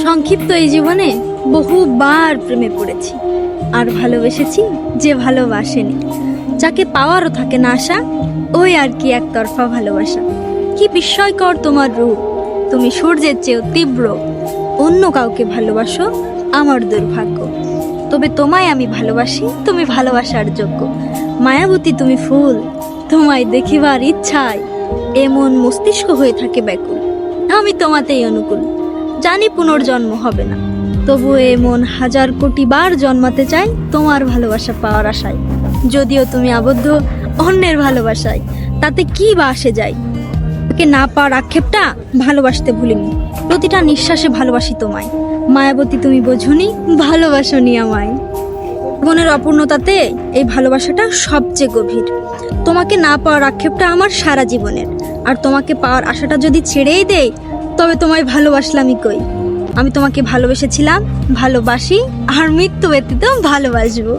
সংক্ষিপ্ত এই জীবনে বহুবার প্রেমে পড়েছি, আর ভালোবেসেছি যে ভালোবাসেনি। যাকে পাওয়ারও থাকে না আশা, ওই আর কি একতরফা ভালোবাসা। কি বিস্ময়কর তোমার রূপ, তুমি সূর্যের চেয়েও তীব্র। অন্য কাউকে ভালোবাসো আমার দুর্ভাগ্য, তবে তোমায় আমি ভালোবাসি, তুমি ভালোবাসার যোগ্য। মায়াবতী তুমি ফুল, তোমায় দেখিবার ইচ্ছায় এমন মস্তিষ্ক হয়ে থাকে ব্যাকুল। আমি তোমাতেই অনুকূল, জানি পুনর্জন্ম হবে না, তবু এমন হাজার কোটি বার জন্মাতে চাই তোমার ভালোবাসা পাওয়ার আশায়। যদিও তুমি আবদ্ধ অন্যের ভালোবাসায়, তাতে কি বা আসে যায়। তাকে না পাওয়ার আক্ষেপটা ভালোবাসতে ভুলিনি, প্রতিটা নিঃশ্বাসে ভালোবাসি তোমায়। মায়াবতী তুমি বোঝনি, ভালোবাসনি আমায়। জীবনের অপূর্ণতাতে এই ভালোবাসাটা সবচেয়ে গভীর। তোমাকে না পাওয়ার আক্ষেপটা আমার সারা জীবনের, আর তোমাকে পাওয়ার আশাটা যদি ছেড়েই দেই, তবে তোমায় ভালোবাসলামই কই। আমি তোমাকে ভালোবেসেছিলাম, ভালোবাসি, আর মৃত্যু ব্যতীত ভালোবাসবো।